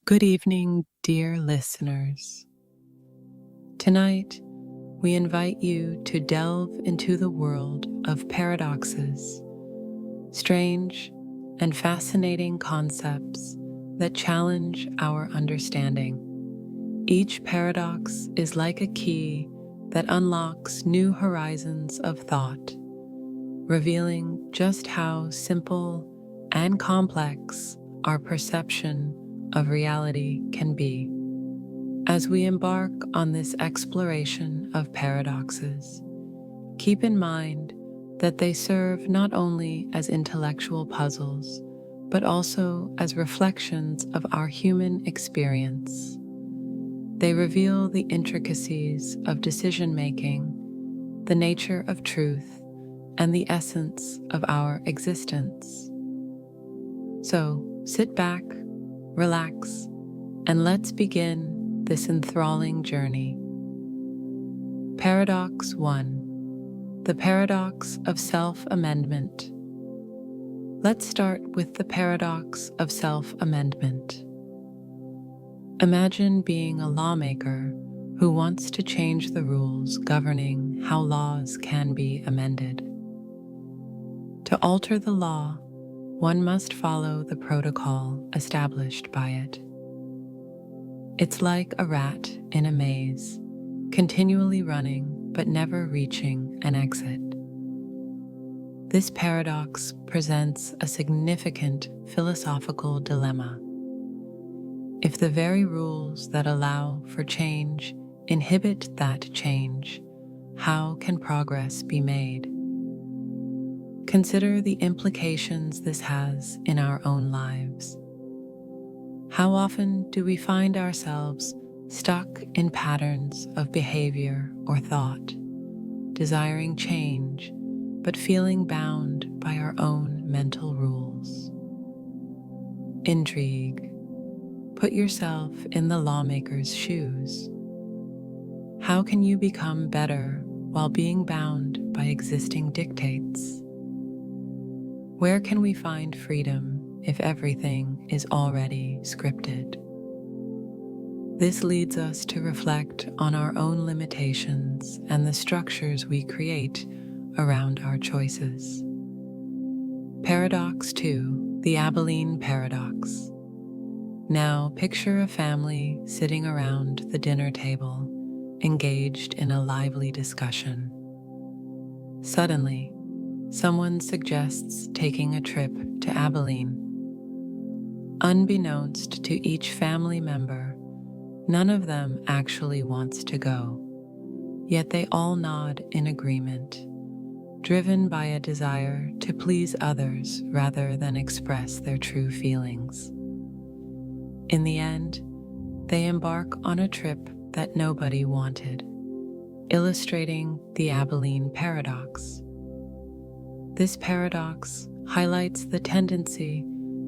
Good evening, dear listeners. Tonight, we invite you to delve into the world of paradoxes, strange and fascinating concepts that challenge our understanding. Each paradox is like a key that unlocks new horizons of thought, revealing just how simple and complex our perception of reality can be. As we embark on this exploration of paradoxes, keep in mind that they serve not only as intellectual puzzles, but also as reflections of our human experience. They reveal the intricacies of decision-making, the nature of truth, and the essence of our existence. So, sit back, relax, and let's begin this enthralling journey. Paradox 1. The paradox of self-amendment. Let's start with the paradox of self-amendment. Imagine being a lawmaker who wants to change the rules governing how laws can be amended. To alter the law, one must follow the protocol established by it. It's like a rat in a maze, continually running but never reaching an exit. This paradox presents a significant philosophical dilemma. If the very rules that allow for change inhibit that change, how can progress be made? Consider the implications this has in our own lives. How often do we find ourselves stuck in patterns of behavior or thought, desiring change, but feeling bound by our own mental rules? Intrigue. Put yourself in the lawmaker's shoes. How can you become better while being bound by existing dictates? Where can we find freedom if everything is already scripted? This leads us to reflect on our own limitations and the structures we create around our choices. Paradox 2, the Abilene paradox. Now picture a family sitting around the dinner table, engaged in a lively discussion. Suddenly, someone suggests taking a trip to Abilene. Unbeknownst to each family member, none of them actually wants to go, yet they all nod in agreement, driven by a desire to please others rather than express their true feelings. In the end, they embark on a trip that nobody wanted, illustrating the Abilene paradox. This paradox highlights the tendency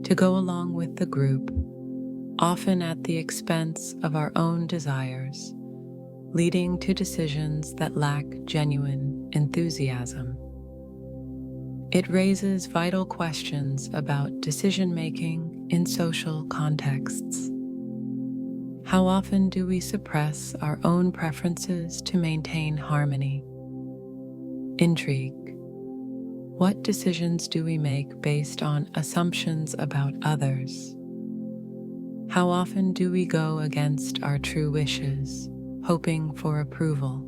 to go along with the group, often at the expense of our own desires, leading to decisions that lack genuine enthusiasm. It raises vital questions about decision-making in social contexts. How often do we suppress our own preferences to maintain harmony? Intrigue. What decisions do we make based on assumptions about others? How often do we go against our true wishes, hoping for approval?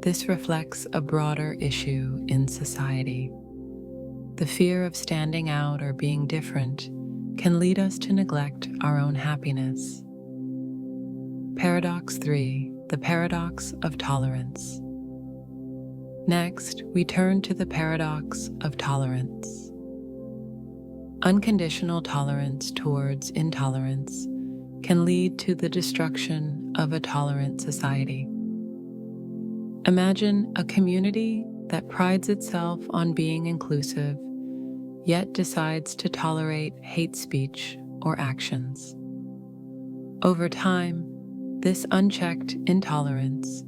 This reflects a broader issue in society. The fear of standing out or being different can lead us to neglect our own happiness. Paradox 3, the paradox of tolerance. Next, we turn to the paradox of tolerance. Unconditional tolerance towards intolerance can lead to the destruction of a tolerant society. Imagine a community that prides itself on being inclusive, yet decides to tolerate hate speech or actions. Over time, this unchecked intolerance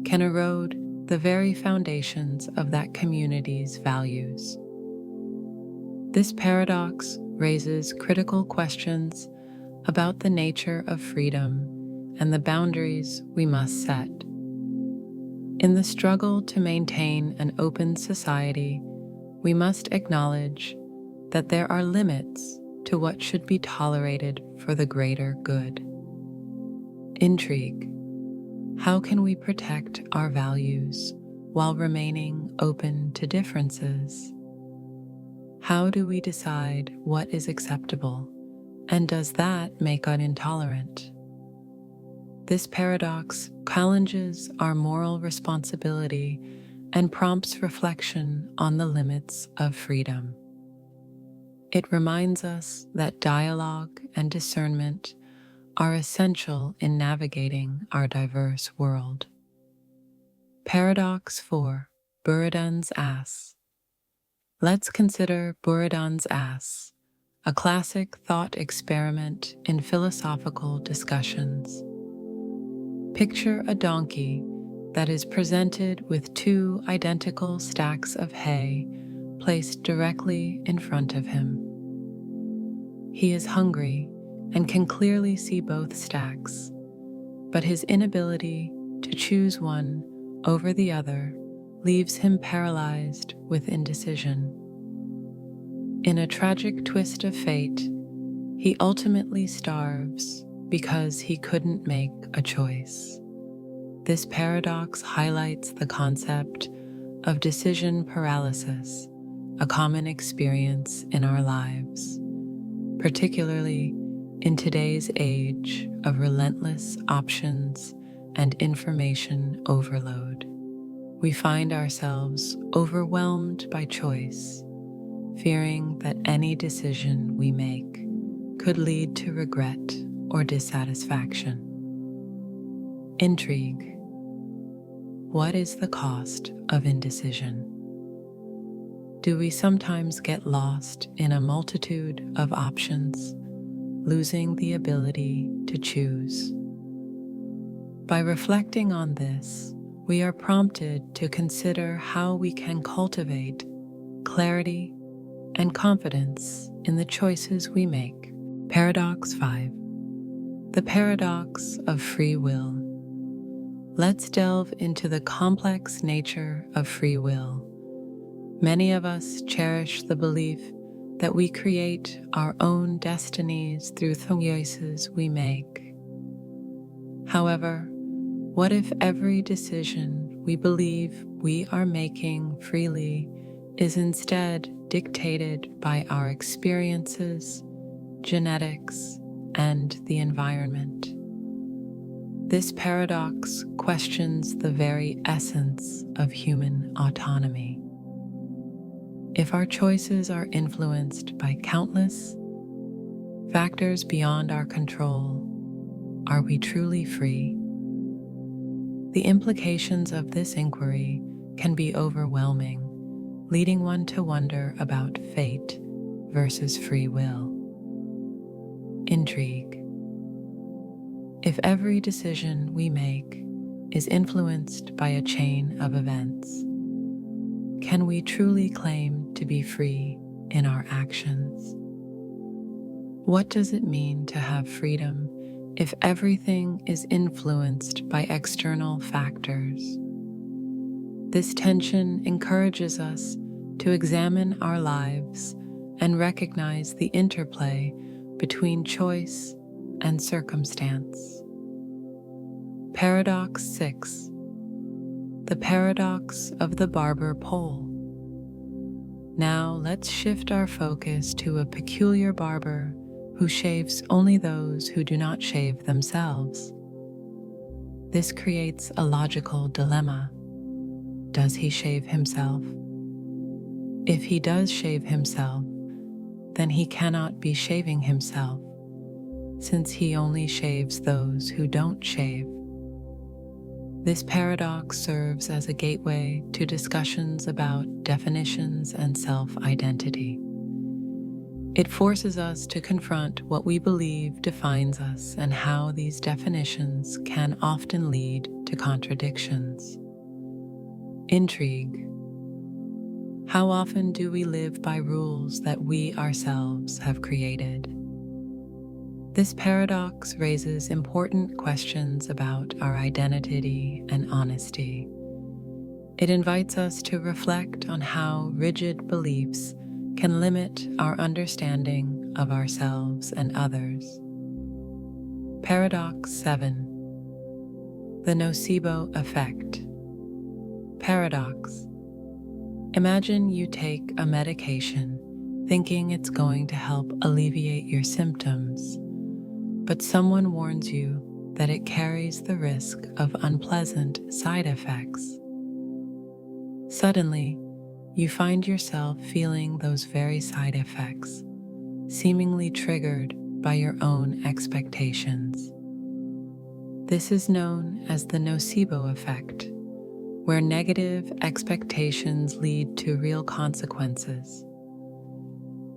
can erode the very foundations of that community's values. This paradox raises critical questions about the nature of freedom and the boundaries we must set. In the struggle to maintain an open society, we must acknowledge that there are limits to what should be tolerated for the greater good. Intrigue. How can we protect our values while remaining open to differences? How do we decide what is acceptable, and does that make us intolerant? This paradox challenges our moral responsibility and prompts reflection on the limits of freedom. It reminds us that dialogue and discernment are essential in navigating our diverse world. Paradox 4. Buridan's Ass. Let's consider Buridan's Ass, a classic thought experiment in philosophical discussions. Picture a donkey that is presented with two identical stacks of hay placed directly in front of him. He is hungry and can clearly see both stacks, but his inability to choose one over the other leaves him paralyzed with indecision. In a tragic twist of fate, he ultimately starves because he couldn't make a choice. This paradox highlights the concept of decision paralysis, a common experience in our lives, particularly in today's age of relentless options and information overload. We find ourselves overwhelmed by choice, fearing that any decision we make could lead to regret or dissatisfaction. Intrigue. What is the cost of indecision? Do we sometimes get lost in a multitude of options, losing the ability to choose? By reflecting on this, we are prompted to consider how we can cultivate clarity and confidence in the choices we make. Paradox 5. The paradox of free will. Let's delve into the complex nature of free will. Many of us cherish the belief that we create our own destinies through the choices we make. However, what if every decision we believe we are making freely is instead dictated by our experiences, genetics, and the environment? This paradox questions the very essence of human autonomy. If our choices are influenced by countless factors beyond our control, are we truly free? The implications of this inquiry can be overwhelming, leading one to wonder about fate versus free will. Intrigue. If every decision we make is influenced by a chain of events, can we truly claim to be free in our actions? What does it mean to have freedom if everything is influenced by external factors? This tension encourages us to examine our lives and recognize the interplay between choice and circumstance. Paradox 6. The paradox of the Barber pole. Now let's shift our focus to a peculiar barber who shaves only those who do not shave themselves. This creates a logical dilemma. Does he shave himself? If he does shave himself, then he cannot be shaving himself, since he only shaves those who don't shave. This paradox serves as a gateway to discussions about definitions and self-identity. It forces us to confront what we believe defines us and how these definitions can often lead to contradictions. Intrigue. How often do we live by rules that we ourselves have created? This paradox raises important questions about our identity and honesty. It invites us to reflect on how rigid beliefs can limit our understanding of ourselves and others. Paradox 7. The nocebo effect. Paradox. Imagine you take a medication thinking it's going to help alleviate your symptoms, but someone warns you that it carries the risk of unpleasant side effects. Suddenly, you find yourself feeling those very side effects, seemingly triggered by your own expectations. This is known as the nocebo effect, where negative expectations lead to real consequences.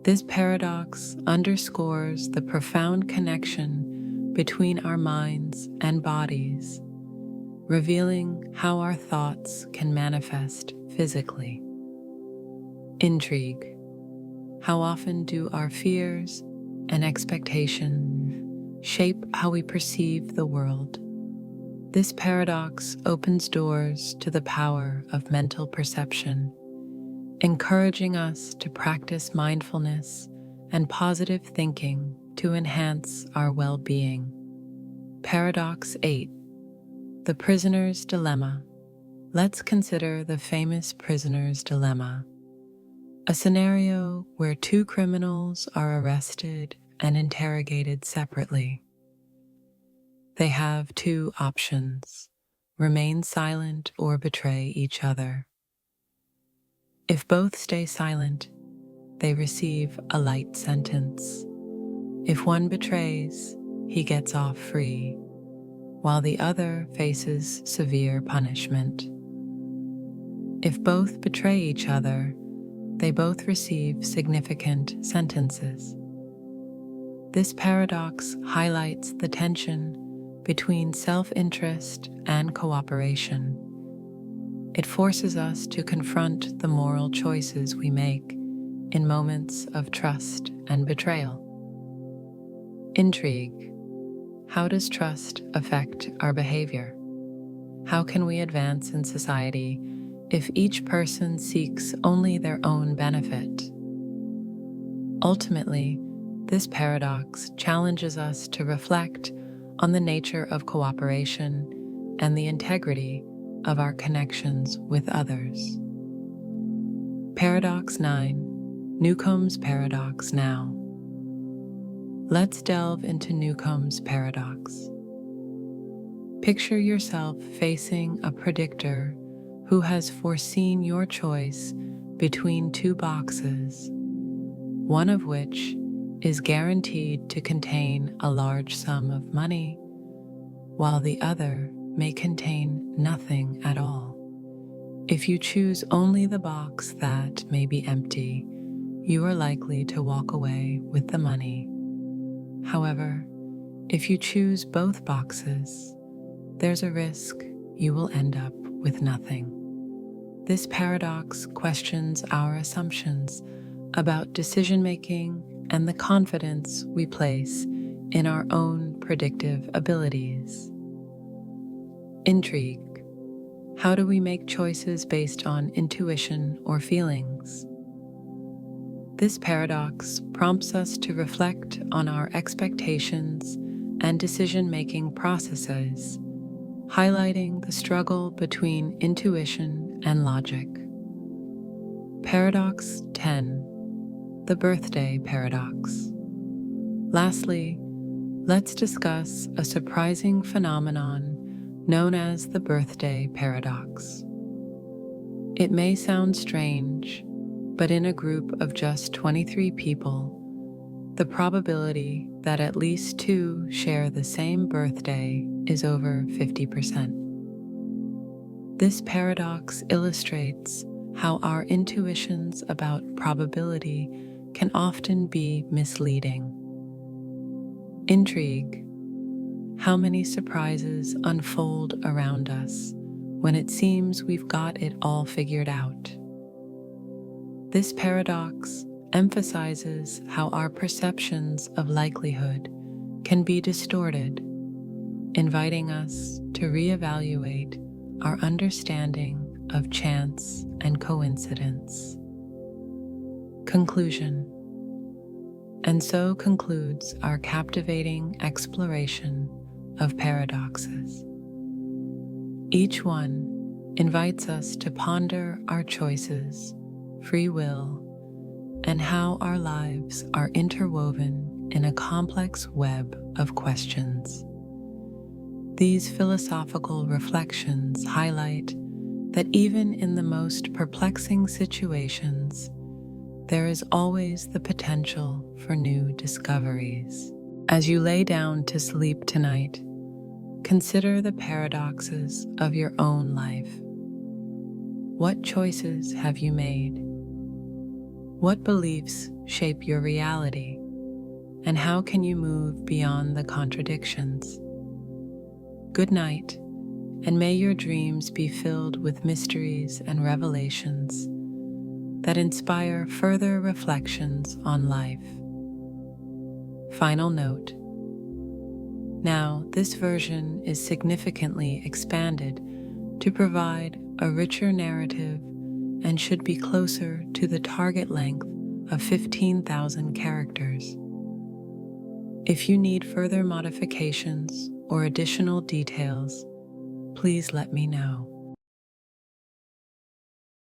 This paradox underscores the profound connection between our minds and bodies, revealing how our thoughts can manifest physically. Intrigue. How often do our fears and expectations shape how we perceive the world? This paradox opens doors to the power of mental perception, encouraging us to practice mindfulness and positive thinking to enhance our well-being. Paradox 8. The prisoner's dilemma. Let's consider the famous prisoner's dilemma, a scenario where two criminals are arrested and interrogated separately. They have two options: remain silent or betray each other. If both stay silent, they receive a light sentence. If one betrays, he gets off free, while the other faces severe punishment. If both betray each other, they both receive significant sentences. This paradox highlights the tension between self-interest and cooperation. It forces us to confront the moral choices we make in moments of trust and betrayal. Intrigue. How does trust affect our behavior? How can we advance in society if each person seeks only their own benefit? Ultimately, this paradox challenges us to reflect on the nature of cooperation and the integrity of our connections with others. Paradox 9. Newcomb's paradox now. Let's delve into Newcomb's paradox. Picture yourself facing a predictor who has foreseen your choice between two boxes, one of which is guaranteed to contain a large sum of money, while the other may contain nothing at all. If you choose only the box that may be empty, you are likely to walk away with the money. However, if you choose both boxes, there's a risk you will end up with nothing. This paradox questions our assumptions about decision-making and the confidence we place in our own predictive abilities. Intrigue. How do we make choices based on intuition or feelings? This paradox prompts us to reflect on our expectations and decision-making processes, highlighting the struggle between intuition and logic. Paradox 10. The birthday paradox. Lastly, let's discuss a surprising phenomenon known as the birthday paradox. It may sound strange, but in a group of just 23 people, the probability that at least two share the same birthday is over 50%. This paradox illustrates how our intuitions about probability can often be misleading. Intrigue. How many surprises unfold around us when it seems we've got it all figured out? This paradox emphasizes how our perceptions of likelihood can be distorted, inviting us to reevaluate our understanding of chance and coincidence. Conclusion. And so concludes our captivating exploration of paradoxes. Each one invites us to ponder our choices, free will, and how our lives are interwoven in a complex web of questions. These philosophical reflections highlight that even in the most perplexing situations, there is always the potential for new discoveries. As you lay down to sleep tonight, consider the paradoxes of your own life. What choices have you made? What beliefs shape your reality? And how can you move beyond the contradictions? Good night, and may your dreams be filled with mysteries and revelations that inspire further reflections on life. Final note. Now, this version is significantly expanded to provide a richer narrative and should be closer to the target length of 15,000 characters. If you need further modifications or additional details, please let me know.